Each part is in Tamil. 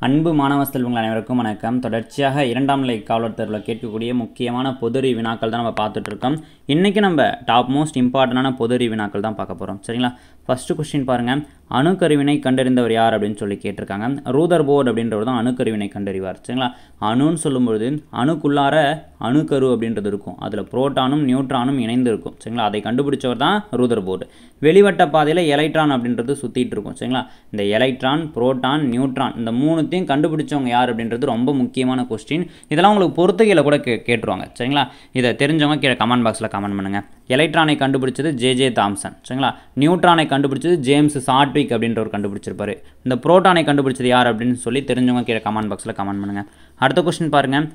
அன்பு மாணவ செல்வங்கள் அனைவருக்கும் வணக்கம். தொடர்ச்சியாக இரண்டாம் நிலை காவலர் தேர்வில் கேட்கக்கூடிய முக்கியமான பொதுறிவு வினாக்கள் தான் நம்ம பார்த்துட்டு இருக்கோம். இன்றைக்கி நம்ம டாப் மோஸ்ட் இம்பார்ட்டண்டான பொதுறிவு வினாக்கள் தான் பார்க்க போகிறோம். சரிங்களா? ஃபஸ்ட்டு கொஸ்டின் பாருங்கள். அணுக்கருவினை கண்டறிந்தவர் யார் அப்படின்னு சொல்லி கேட்டிருக்காங்க. ரூதர்போர்ட் அப்படின்றவர் தான் அணுக்கருவினை கண்டறிவார். சரிங்களா? அணுன்னு சொல்லும்பொழுது அணுக்குள்ளார அணுக்கரு அப்படின்றது இருக்கும். அதில் புரோட்டானும் நியூட்ரானும் இணைந்து இருக்கும். சரிங்களா? அதை கண்டுபிடிச்சவர் தான் ரூதர்போர்டு. வெளிவட்ட பாதையில் எலக்ட்ரான் அப்படின்றது சுற்றிட்டு இருக்கும். சரிங்களா? இந்த எலக்ட்ரான், புரோட்டான், நியூட்ரான் இந்த மூணுத்தையும் கண்டுபிடிச்சவங்க யார் அப்படின்றது ரொம்ப முக்கியமான கொஸ்டின். இதெல்லாம் உங்களுக்கு பொறுத்துகையில் கூட கேட்டுருவாங்க. சரிங்களா? இதை தெரிஞ்சவங்க கீழே கமெண்ட் பாக்ஸில் கமெண்ட் பண்ணுங்கள். எலக்ட்ரானை கண்டுபிடிச்சது ஜே தாம்சன். சரிங்களா? நியூட்ரானை கண்டுபிடிச்சது ஜேம்ஸ் சாட்விக் அப்படின்றவர் கண்டுபிடிச்சிருப்பாரு. இந்த புரோட்டானை கண்டுபிடிச்சது யார் அப்படின்னு சொல்லி தெரிஞ்சவங்க கீழே கமெண்ட் பாக்ஸில் கமெண்ட் பண்ணுங்கள். அடுத்த கொஸ்டின் பாருங்கள்.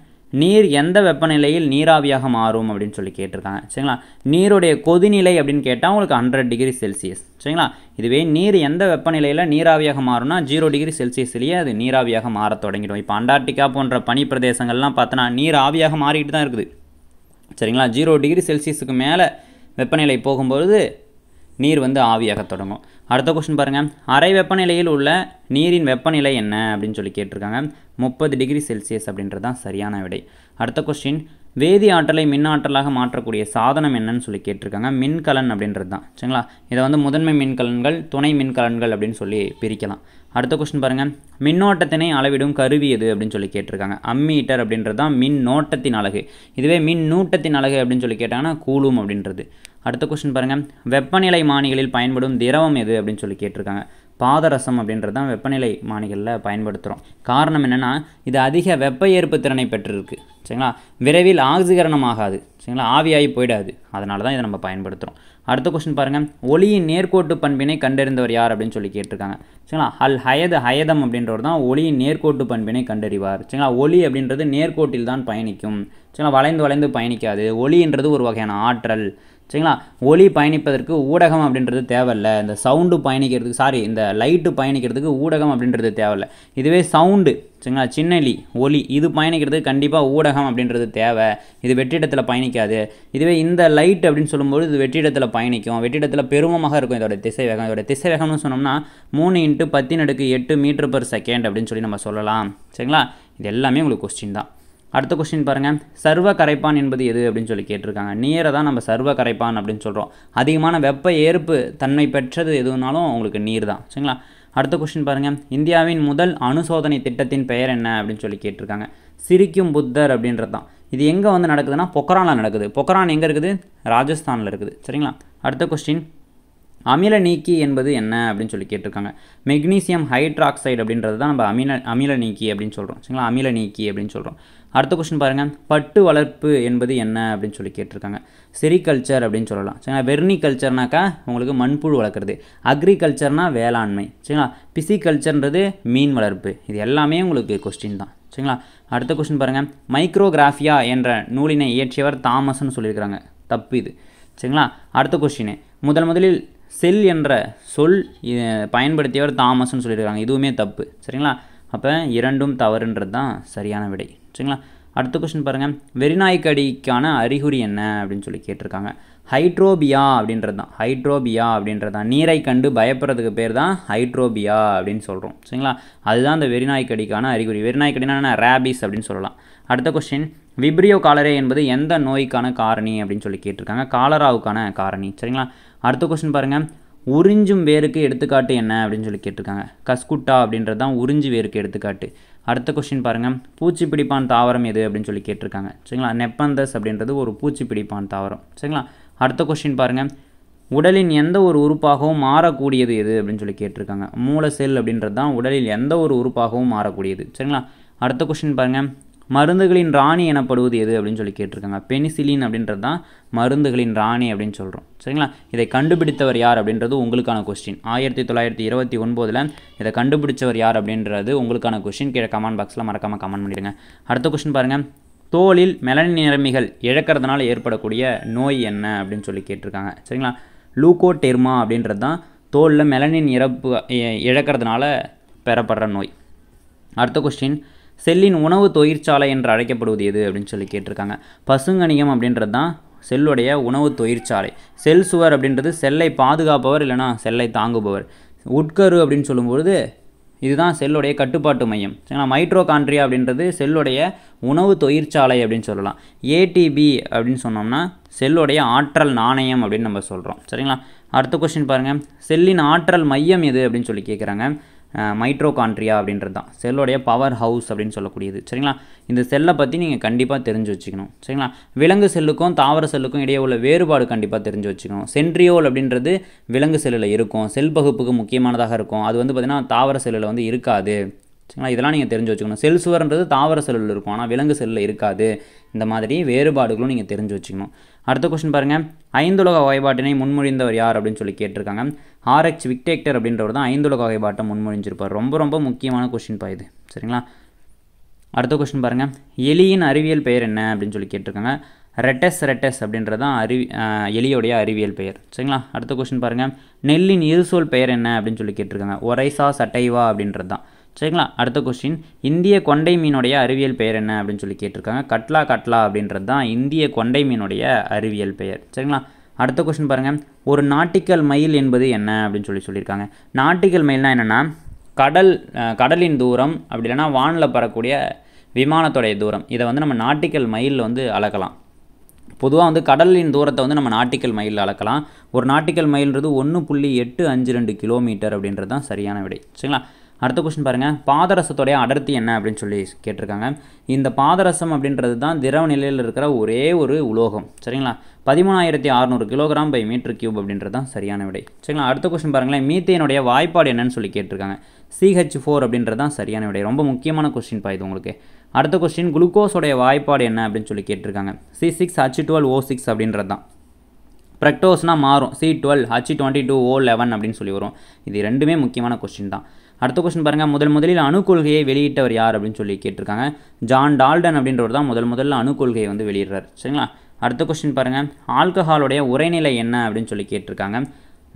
நீர் எந்த வெப்பநிலையில் நீராவியாக மாறும் அப்படின்னு சொல்லி கேட்டிருக்காங்க. சரிங்களா? நீருடைய கொதிநிலை அப்படின்னு கேட்டால் உங்களுக்கு 100 டிகிரி செல்சியஸ். சரிங்களா? இதுவே நீர் எந்த வெப்பநிலையில் நீராவியாக மாறும்னா 0 டிகிரி செல்சியஸ்லேயே அது நீராவியாக மாற தொடங்கிடும். இப்போ அண்டார்டிகா போன்ற பனி பிரதேசங்கள்லாம் பார்த்தோன்னா நீர் ஆவியாக மாறிக்கிட்டு தான் இருக்குது. சரிங்களா? 0 டிகிரி செல்சியஸுக்கு மேலே வெப்பநிலை போகும்பொழுது நீர் ஆவியாக தொடங்கும். அடுத்த கொஸ்டின் பாருங்கள். அறை வெப்பநிலையில் உள்ள நீரின் வெப்பநிலை என்ன அப்படின்னு சொல்லி கேட்டிருக்காங்க. 30 டிகிரி செல்சியஸ் அப்படின்றது தான் சரியான விடை. அடுத்த கொஸ்டின். வேதி ஆற்றலை மின் ஆற்றலாக மாற்றக்கூடிய சாதனம் என்னன்னு சொல்லி கேட்டிருக்காங்க. மின்கலன் அப்படின்றது தான். சரிங்களா? இதை முதன்மை மின்கலன்கள், துணை மின்கலன்கள் அப்படின்னு சொல்லி பிரிக்கலாம். அடுத்த கொஸ்டின் பாருங்கள். மின்னோட்டத்தினை அளவிடும் கருவி எது அப்படின்னு சொல்லி கேட்டிருக்காங்க. அம்மீட்டர் அப்படின்றது தான் மின்னோட்டத்தின் அலகு. இதுவே மின்னூட்டத்தின் அலகு அப்படின்னு சொல்லி கேட்டாங்கன்னா கூலும் அப்படின்றது. அடுத்த கொஸ்டின் பாருங்கள். வெப்பநிலை மானிகளில் பயன்படும் திரவம் எது அப்படின்னு சொல்லி கேட்டிருக்காங்க. பாதரசம் அப்படின்றது தான் வெப்பநிலை மானிகளில் பயன்படுத்துகிறோம். காரணம் என்னென்னா இது அதிக வெப்ப ஏற்பு திறனை பெற்றிருக்கு. சரிங்களா? விரைவில் ஆக்சிகரணம் ஆகாது. சரிங்களா? ஆவியாகி போயிடாது. அதனால தான் இதை நம்ம பயன்படுத்துகிறோம். அடுத்த கொஸ்டின் பாருங்கள். ஒளியின் நேர்கோட்டு பண்பினை கண்டறிந்தவர் யார் அப்படின்னு சொல்லி கேட்டிருக்காங்க. சரிங்களா? ஹயதம் அப்படின்றவர் தான் ஒளியின் நேர்கோட்டு பண்பினை கண்டறிவார். சரிங்களா? ஒளி அப்படின்றது நேர்கோட்டில் தான் பயணிக்கும். சரிங்களா? வளைந்து பயணிக்காது. ஒளின்றது ஒரு வகையான ஆற்றல். சரிங்களா? ஒளி பயணிப்பதற்கு ஊடகம் அப்படின்றது தேவையில்லை. இந்த சவுண்டு பயணிக்கிறதுக்கு இந்த லைட்டு பயணிக்கிறதுக்கு ஊடகம் அப்படின்றது தேவையில்லை. இதுவே சவுண்டு, சரிங்களா, சின்னலி ஒளி இது பயணிக்கிறதுக்கு கண்டிப்பாக ஊடகம் அப்படின்றது தேவை. இது வெற்றிடத்தில் பயணிக்காது. இதுவே இந்த லைட் அப்படின்னு சொல்லும்போது இது வெற்றிடத்தில் பயணிக்கும். வெற்றிடத்தில் பெருமமாக இருக்கும் இதோட திசைவேகம். இதோட திசைவேகம்னு சொன்னோம்னா 3 × 10⁸ மீட்டர்/செகண்ட் அப்படின்னு சொல்லி நம்ம சொல்லலாம். சரிங்களா? இது எல்லாமே உங்களுக்கு கொஸ்டின் தான். அடுத்த கொஸ்டின் பாருங்கள். சர்வ கரைப்பான் என்பது எது அப்படின்னு சொல்லி கேட்டிருக்காங்க. நீரை தான் நம்ம சர்வ கரைப்பான் அப்படின்னு சொல்கிறோம். அதிகமான வெப்ப ஏற்பு தன்மை பெற்றது எதுனாலும் உங்களுக்கு நீர் தான். சரிங்களா? அடுத்த கொஸ்டின் பாருங்கள். இந்தியாவின் முதல் அணுசோதனை திட்டத்தின் பெயர் என்ன அப்படின்னு சொல்லி கேட்டிருக்காங்க. சிரிக்கும் புத்தர் அப்படின்றது தான். இது எங்கே நடக்குதுன்னா பொக்ரானில் நடக்குது. பொக்ரான் எங்கே இருக்குது? ராஜஸ்தானில் இருக்குது. சரிங்களா? அடுத்த கொஸ்டின். அமில நீக்கி என்பது என்ன அப்படின்னு சொல்லி கேட்டிருக்காங்க. மெக்னீசியம் ஹைட்ராக்சைடு அப்படின்றது தான் நம்ம அமில நீக்கி அப்படின்னு சொல்கிறோம். சரிங்களா? அமில நீக்கி அப்படின்னு சொல்கிறோம். அடுத்த கொஸ்டின் பாருங்கள். பட்டு வளர்ப்பு என்பது என்ன அப்படின்னு சொல்லி கேட்டிருக்காங்க. செரிகல்ச்சர் அப்படின்னு சொல்லலாம். சரிங்களா? வெர்னிகல்ச்சர்னாக்கா உங்களுக்கு மண்புழு வளர்க்குறது. அக்ரிகல்ச்சர்னா வேளாண்மை. சரிங்களா? பிசிகல்ச்சர்ன்றது மீன் வளர்ப்பு. இது எல்லாமே உங்களுக்கு கொஸ்டின் தான். சரிங்களா? அடுத்த கொஸ்டின் பாருங்கள். மைக்ரோகிராஃபியா என்ற நூலினை இயற்றியவர் தாமஸ்ன்னு சொல்லியிருக்கிறாங்க. தப்பு இது. சரிங்களா? அடுத்த கொஸ்டின். முதலில் செல் என்ற சொல் பயன்படுத்தியவர் தாமஸ்ன்னு சொல்லியிருக்காங்க. இதுவுமே தப்பு. சரிங்களா? அப்போ இரண்டும் தவறுன்றது தான் சரியான விடை. சரிங்களா? அடுத்த கொஸ்டின் பாருங்கள். வெறிநாய்க்கடிக்கான அறிகுறி என்ன அப்படின்னு சொல்லி கேட்டிருக்காங்க. ஹைட்ரோபியா அப்படின்றது தான். நீரை கண்டு பயப்படுறதுக்கு பேர் தான் ஹைட்ரோபியா அப்படின்னு சொல்கிறோம். சரிங்களா? அதுதான் அந்த வெறிநாய்க்கடிக்கான அறிகுறி. வெறிநாய்க்கடினா ரேபிஸ் அப்படின்னு சொல்லலாம். அடுத்த கொஸ்டின். விப்ரியோ காலரே என்பது எந்த நோய்க்கான காரணி அப்படின்னு சொல்லி கேட்டிருக்காங்க. காலராவுக்கான காரணி. சரிங்களா? அடுத்த கொஸ்டின் பாருங்கள். உறிஞ்சும் வேருக்கு எடுத்துக்காட்டு என்ன அப்படின்னு சொல்லி கேட்டிருக்காங்க. கஸ்குட்டா அப்படின்றது தான் உறிஞ்சி வேருக்கு எடுத்துக்காட்டு. அடுத்த கொஸ்டின் பாருங்கள். பூச்சி பிடிப்பான் தாவரம் எது அப்படின்னு சொல்லி கேட்டிருக்காங்க. சரிங்களா? நெப்பந்தஸ் அப்படின்றது ஒரு பூச்சி பிடிப்பான் தாவரம். சரிங்களா? அடுத்த கொஸ்டின் பாருங்கள். உடலின் எந்த ஒரு உறுப்பாகவும் மாறக்கூடியது எது அப்படின்னு சொல்லி கேட்டிருக்காங்க. மூல செல் அப்படின்றது தான் உடலில் எந்த ஒரு உறுப்பாகவும் மாறக்கூடியது. சரிங்களா? அடுத்த கொஸ்டின் பாருங்கள். மருந்துகளின் ராணி எனப்படுவது எது அப்படின்னு சொல்லி கேட்டிருக்காங்க. பெனிசிலின் அப்படின்றது தான் மருந்துகளின் ராணி அப்படின்னு சொல்கிறோம். சரிங்களா? இதை கண்டுபிடித்தவர் யார் அப்படின்றது உங்களுக்கான கொஸ்டின். 1929 இதை கண்டுபிடிச்சவர் யார் அப்படின்றது உங்களுக்கான கொஸ்டின். கீழே கமெண்ட் பாக்ஸில் மறக்காமல் கமெண்ட் பண்ணிடுங்க. அடுத்த கொஸ்டின் பாருங்கள். தோலில் மெலனின் நிறமிகள் இழக்கிறதுனால ஏற்படக்கூடிய நோய் என்ன அப்படின்னு சொல்லி கேட்டிருக்காங்க. சரிங்களா? லூகோடெர்மா அப்படின்றது தான் தோலில் மெலனின் இழக்கிறதுனால பெறப்படுற நோய். அடுத்த கொஸ்டின். செல்லின் உணவு தொழிற்சாலை என்று அழைக்கப்படுவது எது அப்படின்னு சொல்லி கேட்டிருக்காங்க. பசுங்கணிகம் அப்படின்றது தான் செல்லுடைய உணவு தொழிற்சாலை. செல் சுவர் அப்படின்றது செல்லை பாதுகாப்பவர் இல்லைனா செல்லை தாங்குபவர். உட்கரு அப்படின்னு சொல்லும்பொழுது இதுதான் செல்லுடைய கட்டுப்பாட்டு மையம். சரிங்களா? மைட்ரோகாண்ட்ரியா அப்படின்றது செல்லுடைய உணவு தொழிற்சாலை அப்படின்னு சொல்லலாம். ஏடிபி அப்படின்னு சொன்னோம்னா செல்லுடைய ஆற்றல் நாணயம் அப்படின்னு நம்ம சொல்கிறோம். சரிங்களா? அடுத்த கொஸ்டின் பாருங்கள், செல்லின் ஆற்றல் மையம் எது அப்படின்னு சொல்லி கேட்குறாங்க. மைட்ரோகாண்ட்ரியா அப்படின்றது தான் செல்லுடைய பவர் ஹவுஸ் அப்படின்னு சொல்லக்கூடியது. சரிங்களா? இந்த செல்லை பற்றி நீங்கள் கண்டிப்பாக தெரிஞ்சு வச்சுக்கணும். சரிங்களா? விலங்கு செல்லுக்கும் தாவர செல்லுக்கும் இடையே உள்ள வேறுபாடு கண்டிப்பாக தெரிஞ்சு வச்சுக்கணும். சென்ட்ரியோல் அப்படின்றது விலங்கு செல்லில் இருக்கும், செல் பகுப்புக்கு முக்கியமானதாக இருக்கும். அது வந்து பார்த்திங்கன்னா தாவர செல்லில் வந்து இருக்காது. சரிங்களா? இதெல்லாம் நீங்கள் தெரிஞ்சு வச்சுக்கணும். செல் சுவர்ன்றது தாவர செல்லில் இருக்கும், ஆனால் விலங்கு செல்லில் இருக்காது. இந்த மாதிரி வேறுபாடுகளும் நீங்கள் தெரிஞ்சு வச்சுக்கணும். அடுத்த கொஸ்டின் பாருங்கள், ஐந்துலக வகைப்பாட்டினை முன்மொழிந்தவர் யார் அப்படின்னு சொல்லி கேட்டிருக்காங்க. ஆர்எச் விக்டேக்டர் அப்படின்றவர் தான் ஐந்துலக வகைப்பாட்டை முன்மொழிஞ்சிருப்பார். ரொம்ப ரொம்ப முக்கியமான கொஸ்டின் பா இது. சரிங்களா? அடுத்த கொஸ்டின் பாருங்கள், எலியின் அறிவியல் பெயர் என்ன அப்படின்னு சொல்லி கேட்டிருக்காங்க. ரெட்டஸ் அப்படின்றது தான் எலியோடைய அறிவியல் பெயர். சரிங்களா? அடுத்த கொஸ்டின் பாருங்கள், நெல்லின் இருசொல் பெயர் என்ன அப்படின்னு சொல்லி கேட்டிருக்காங்க. ஒரைசா சட்டைவா அப்படின்றது தான். சரிங்களா? அடுத்த கொஸ்டின், இந்திய கொண்டை மீனுடைய அறிவியல் பெயர் என்ன அப்படின்னு சொல்லி கேட்டிருக்காங்க. கட்லா அப்படின்றது தான் இந்திய கொண்டை மீனுடைய அறிவியல் பெயர். சரிங்களா? அடுத்த கொஸ்டின் பாருங்கள், ஒரு நாட்டிக்கல் மைல் என்பது என்ன அப்படின்னு சொல்லியிருக்காங்க. நாட்டிக்கல் மைல்னால் என்னென்னா கடலின் தூரம், அப்படி இல்லைன்னா வானில் பறக்கூடிய விமானத்துடைய தூரம். இதை வந்து நம்ம நாட்டிக்கல் மைலில் வந்து அளக்கலாம். பொதுவாக வந்து கடலின் தூரத்தை வந்து நம்ம நாட்டிக்கல் மைலில் அளக்கலாம். ஒரு நாட்டிக்கல் மைல்ன்றது 1.852 கிலோமீட்டர் அப்படின்றது தான் சரியான விடை. சரிங்களா? அடுத்த கொஸ்டின் பாருங்கள், பாதரசத்துடைய அடர்த்தி என்ன அப்படின்னு சொல்லி கேட்டிருக்காங்க. இந்த பாதரசம் அப்படின்றது தான் திரவ நிலையில் இருக்கிற ஒரே ஒரு உலோகம். சரிங்களா? 13,600 கிலோகிராம் பை மீட்டர் கியூப் அப்படின்றது தான் சரியான விடை. சரிங்களா? அடுத்த கொஸ்டின் பாருங்களேன், மீத்தேனுடைய வாய்ப்பாடு என்னன்னு சொல்லி கேட்டிருக்காங்க. CH4 அப்படின்றது தான் சரியான விடை. ரொம்ப முக்கியமான கொஸ்டின் பா இது உங்களுக்கு. அடுத்த கொஸ்டின், குளுக்கோஸோடைய வாய்ப்பாடு என்ன அப்படின்னு சொல்லி கேட்டிருக்காங்க. C6H12O6 அப்படின்றது தான். பிரக்டோஸ்னால் மாறும், C12H22O11 அப்படின்னு சொல்லி வரும். இது ரெண்டுமே முக்கியமான கொஸ்டின் தான். அடுத்த கொஸ்டின் பாருங்கள், முதலில் அணுக்கொள்கையை வெளியிட்டவர் யார் அப்படின்னு சொல்லி கேட்டிருக்காங்க. ஜான் டால்டன் அப்படின்றவர் தான் முதல்ல அணுக்கொள்கையை வந்து வெளியிடுறார். சரிங்களா? அடுத்த கொஸ்டின் பாருங்கள், ஆல்கஹாலுடைய உரைநிலை என்ன அப்படின்னு சொல்லி கேட்டிருக்காங்க.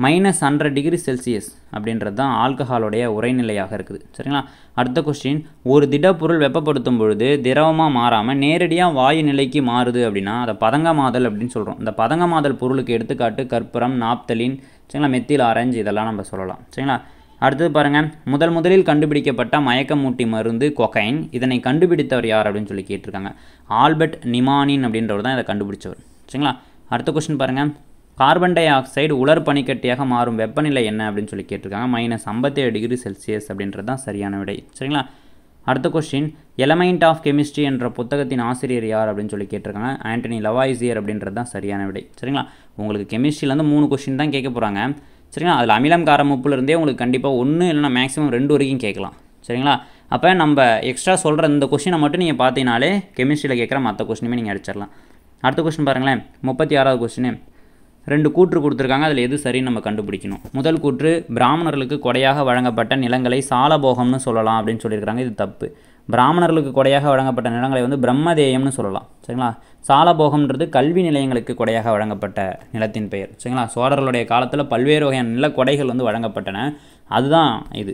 -100 டிகிரி செல்சியஸ் அப்படின்றது தான் ஆல்கஹாலுடைய உரைநிலையாக இருக்குது. சரிங்களா? அடுத்த கொஸ்டின், ஒரு திடப்பொருள் வெப்பப்படுத்தும் பொழுது திரவமாக மாறாமல் நேரடியாக வாயு நிலைக்கு மாறுது அப்படின்னா அதை பதங்கமாதல் அப்படின்னு சொல்கிறோம். இந்த பதங்கமாதல் பொருளுக்கு எடுத்துக்காட்டு கற்பூரம், நாப்தலின், சரிங்களா, மெத்தில் ஆரஞ்சு, இதெல்லாம் நம்ம சொல்லலாம். சரிங்களா? அடுத்தது பாருங்கள், முதலில் கண்டுபிடிக்கப்பட்ட மயக்கமூட்டி மருந்து கொகைன். இதனை கண்டுபிடித்தவர் யார் அப்படின்னு சொல்லி கேட்டிருக்காங்க. ஆல்பர்ட் நிமானின் அப்படின்றவர் தான் இதை கண்டுபிடிச்சவர். சரிங்களா? அடுத்த கொஸ்டின் பாருங்கள், கார்பன் டை ஆக்சைடு உலர் பனிக்கட்டியாக மாறும் வெப்பநிலை என்ன அப்படின்னு சொல்லி கேட்டிருக்காங்க. -57 டிகிரி செல்சியஸ் அப்படின்றது தான் சரியான விடை. சரிங்களா? அடுத்த கொஸ்டின், எலமெண்ட் ஆஃப் கெமிஸ்ட்ரி என்ற புத்தகத்தின் ஆசிரியர் யார் அப்படின்னு சொல்லி கேட்டிருக்காங்க. ஆண்டனி லவாய்சியர் அப்படின்றது தான் சரியான விடை. சரிங்களா? உங்களுக்கு கெமிஸ்ட்ரியிலேருந்து 3 கொஸ்டின் தான் கேட்க போகிறாங்க. சரிங்களா? அதில் அமிலம் காரம் உப்புலேருந்தே உங்களுக்கு கண்டிப்பாக 1 இல்லைனா மேக்ஸிமம் 2 வரைக்கும் கேட்கலாம். சரிங்களா? அப்போ நம்ம எக்ஸ்ட்ரா சொல்கிற இந்த கொஸ்டினை மட்டும் நீங்கள் பார்த்தீங்கனாலே கெமிஸ்ட்ரியில் கேட்குற மற்ற கொஸ்டினுமே நீங்கள் அடிச்சிடலாம். அடுத்த கொஸ்டின் பாருங்களேன், 36வது கொஸ்டின். 2 கூற்று கொடுத்துருக்காங்க, அதில் எது சரின்னு நம்ம கண்டுபிடிக்கணும். முதல் கூற்று, பிராமணர்களுக்கு கொடையாக வழங்கப்பட்ட நிலங்களை சாலபோகம்னு சொல்லலாம் அப்படின்னு சொல்லியிருக்காங்க. இது தப்பு. பிராமணர்களுக்கு கொடையாக வழங்கப்பட்ட நிலங்களை வந்து பிரம்மதேயம்னு சொல்லலாம். சரிங்களா? சாலபோகம்ன்றது கல்வி நிலையங்களுக்கு கொடையாக வழங்கப்பட்ட நிலத்தின் பெயர். சரிங்களா? சோழர்களுடைய காலத்தில் பல்வேறு வகையான நில கொடைகள் வந்து வழங்கப்பட்டன, அதுதான் இது.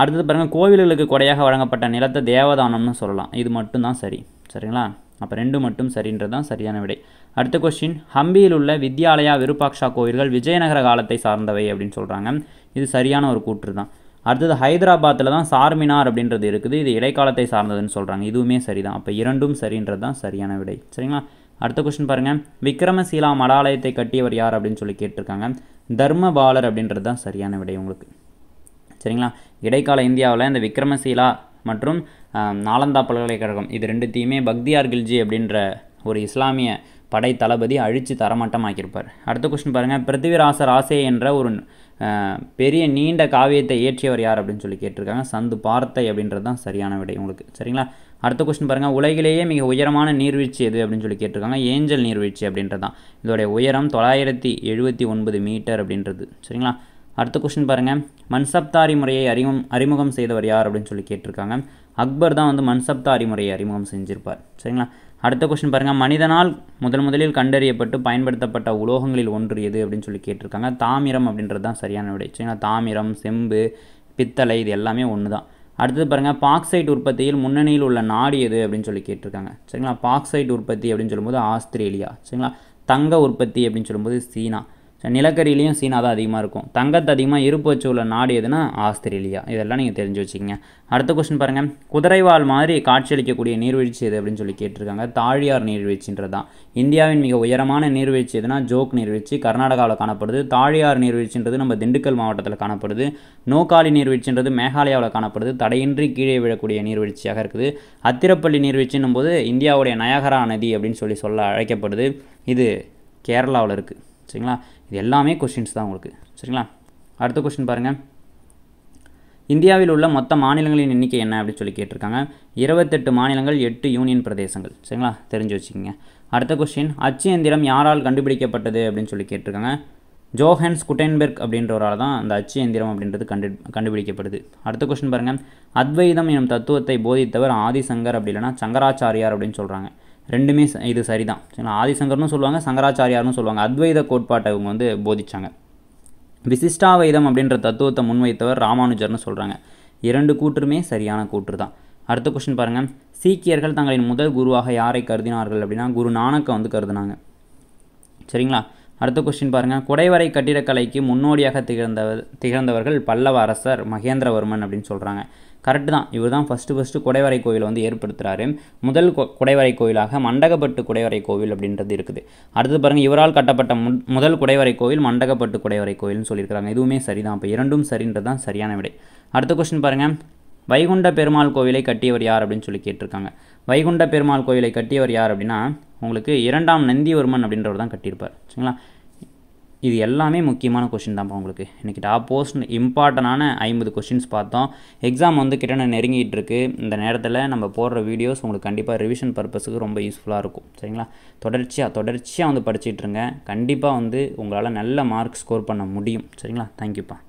அடுத்தது பாருங்கள், கோவில்களுக்கு கொடையாக வழங்கப்பட்ட நிலத்தை தேவதானம்னு சொல்லலாம். இது மட்டும்தான் சரி. சரிங்களா? அப்போ 2 மட்டும் சரின்றது தான் சரியான விடை. அடுத்த கொஸ்டின், ஹம்பியில் உள்ள வித்யாலயா விருப்பாக்ஷா கோவில்கள் விஜயநகர காலத்தை சார்ந்தவை அப்படின்னு சொல்கிறாங்க. இது சரியான ஒரு கூற்று தான். அடுத்தது, ஹைதராபாத்தில் தான் சார்மினார் அப்படின்றது இருக்குது, இது இடைக்காலத்தை சார்ந்ததுன்னு சொல்கிறாங்க. இதுவுமே சரி தான். அப்போ 2ம் சரின்றது தான் சரியான விடை. சரிங்களா? அடுத்த கொஸ்டின் பாருங்கள், விக்ரமசீலா மடாலயத்தை கட்டியவர் யார் அப்படின்னு சொல்லி கேட்டிருக்காங்க. தர்மபாலர் அப்படின்றது தான் சரியான விடை உங்களுக்கு. சரிங்களா? இடைக்கால இந்தியாவில் இந்த விக்ரமசீலா மற்றும் நாலந்தா பல்கலைக்கழகம் இது 2த்தையுமே பக்தியார் கில்ஜி அப்படின்ற ஒரு இஸ்லாமிய படை தளபதி அழித்து தரமட்டமாக்கியிருப்பார். அடுத்த கொஸ்டின் பாருங்கள், பிருத்திவிராச ராசே என்ற ஒரு பெரிய நீண்ட காவியத்தை இயற்றியவர் யார் அப்படின்னு சொல்லி கேட்டிருக்காங்க. சந்து பார்த்தை அப்படின்றது தான் சரியான விடை உங்களுக்கு. சரிங்களா? அடுத்த கொஸ்டின் பாருங்கள், உலகிலேயே மிக உயரமான நீர்வீழ்ச்சி எது அப்படின்னு சொல்லி கேட்டிருக்காங்க. ஏஞ்சல் நீர்வீழ்ச்சி அப்படின்றது தான். இதோடைய உயரம் 979 மீட்டர் அப்படின்றது. சரிங்களா? அடுத்த கொஸ்டின் பாருங்கள், மன்சப்தாரி முறையை அறிமுகம் செய்தவர் யார் அப்படின்னு சொல்லி கேட்டிருக்காங்க. அக்பர் தான் வந்து மன்சப்தாரி முறையை அறிமுகம் செஞ்சிருப்பார். சரிங்களா? அடுத்த கொஸ்டின் பாருங்கள், மனிதனால் முதலில் கண்டறியப்பட்டு பயன்படுத்தப்பட்ட உலோகங்களில் ஒன்று எது அப்படின்னு சொல்லி கேட்டிருக்காங்க. தாமிரம் அப்படின்றது தான் சரியான விடை. சரிங்களா? தாமிரம், செம்பு, பித்தளை, இது எல்லாமே ஒன்று தான். அடுத்தது பாருங்கள், பாக்சைட் உற்பத்தியில் முன்னணியில் உள்ள நாடு எது அப்படின்னு சொல்லி கேட்டிருக்காங்க. சரிங்களா? பாக்சைட் உற்பத்தி அப்படின்னு சொல்லும்போது ஆஸ்திரேலியா. சரிங்களா? தங்க உற்பத்தி அப்படின்னு சொல்லும்போது சீனா. நிலக்கரியிலையும் சீனா தான் அதிகமாக இருக்கும். தங்கத்தை அதிகமாக இருப்பு வச்சு உள்ள நாடு எதுனா ஆஸ்திரேலியா. இதெல்லாம் நீங்கள் தெரிஞ்சு வச்சுக்கோங்க. அடுத்த கொஸ்டின் பாருங்கள், குதிரைவால் மாதிரி காட்சியளிக்கக்கூடிய நீர்வீழ்ச்சி எது அப்படின்னு சொல்லி கேட்டிருக்காங்க. தாழியார் நீர்வீழ்ச்சின்றது தான். இந்தியாவின் மிக உயரமான நீர்வீழ்ச்சி எதுனா ஜோக் நீர்வீழ்ச்சி, கர்நாடகாவில் காணப்படுது. தாழியார் நீர்வீழ்ச்சின்றது நம்ம திண்டுக்கல் மாவட்டத்தில் காணப்படுது. நோக்காலி நீர்வீழ்ச்சின்றது மேகாலயாவில் காணப்படுது. தடையின்றி கீழே விழக்கூடிய நீர்வீழ்ச்சியாக இருக்குது. அத்திரப்பள்ளி நீர்வீழ்ச்சின்னும் போது இந்தியாவுடைய நயாகரா நதி அப்படின்னு சொல்ல அழைக்கப்படுது. இது கேரளாவில் இருக்குது. சரிங்களா, இது எல்லாமே கொஸ்டின்ஸ் தான் உங்களுக்கு. சரிங்களா, அடுத்த கொஸ்டின் பாருங்கள், இந்தியாவில் உள்ள மொத்த மாநிலங்களின் எண்ணிக்கை என்ன அப்படின்னு சொல்லி கேட்டிருக்காங்க. 28 மாநிலங்கள், 8 யூனியன் பிரதேசங்கள். சரிங்களா, தெரிஞ்சு வச்சுக்கோங்க. அடுத்த கொஸ்டின், அச்சு எந்திரம் யாரால் கண்டுபிடிக்கப்பட்டது அப்படின்னு சொல்லி கேட்டிருக்காங்க. ஜோஹன்ஸ் குட்டன்பெர்க் அப்படின்றவரால் தான் அந்த அச்சு எந்திரம் அப்படின்றது கண்டுபிடிக்கப்படுது. அடுத்த கொஸ்டின் பாருங்கள், அத்வைதம் எனும் தத்துவத்தை போதித்தவர் ஆதிசங்கர் அப்படி இல்லைனா சங்கராச்சாரியார் அப்படின்னு சொல்கிறாங்க. ரெண்டுமே இது சரிதான். சரிங்களா, ஆதிசங்கர்னு சொல்லுவாங்க, சங்கராச்சாரியார்னு சொல்லுவாங்க. அத்வைத கோட்பாட்டை இவங்க வந்து போதிச்சாங்க. விசிஷ்டாவைதம் அப்படின்ற தத்துவத்தை முன்வைத்தவர் ராமானுஜர்னு சொல்கிறாங்க. 2 கூற்றுமே சரியான கூற்று தான். அடுத்த கொஸ்டின் பாருங்கள், சீக்கியர்கள் தங்களின் முதல் குருவாக யாரை கருதினார்கள் அப்படின்னா குரு நானக்கை வந்து கருதினாங்க. சரிங்களா, அடுத்த கொஸ்டின் பாருங்கள், குடைவரை கட்டிடக்கலைக்கு முன்னோடியாக திகழ்ந்தவர்கள் பல்லவ அரசர் மகேந்திரவர்மன் அப்படின்னு சொல்கிறாங்க. கரெக்டு தான். இவர் தான் ஃபஸ்ட்டு குடைவரை கோவிலை வந்து ஏற்படுத்துகிறாரு. முதல் குடைவரை கோவிலாக மண்டகப்பட்டு குடைவரை கோவில் அப்படின்றது இருக்குது. அடுத்து பாருங்கள், இவரால் கட்டப்பட்ட முதல் குடைவரை கோவில் மண்டகப்பட்டு குடைவரை கோவில்னு சொல்லியிருக்கிறாங்க. இதுவுமே சரிதான். இப்போ 2ம் சரின்றது தான் சரியான விடை. அடுத்த கொஸ்டின் பாருங்கள், வைகுண்ட பெருமாள் கோவிலை கட்டியவர் யார் அப்படின்னு சொல்லி கேட்டிருக்காங்க. வைகுண்ட பெருமாள் கோவிலை கட்டியவர் யார் அப்படின்னா உங்களுக்கு 2ஆம் நந்திவர்மன் அப்படின்றவர் தான் கட்டியிருப்பார். சரிங்களா, இது எல்லாமே முக்கியமான கொஷின் தான்ப்பா உங்களுக்கு. இன்றைக்கி டாப் போஸ்ட் இம்பார்ட்டண்டான 50 கொஷின்ஸ் பார்த்தோம். எக்ஸாம் வந்து கிட்ட நெருங்கிட்டு இருக்கு. இந்த நேரத்தில் நம்ம போடுற வீடியோஸ் உங்களுக்கு கண்டிப்பாக ரிவிஷன் பர்பஸுக்கு ரொம்ப யூஸ்ஃபுல்லாக இருக்கும். சரிங்களா, தொடர்ச்சியாக வந்து படிச்சுட்டு இருங்க. கண்டிப்பாக வந்து உங்களால் நல்ல மார்க் ஸ்கோர் பண்ண முடியும். சரிங்களா, தேங்க்யூப்பா.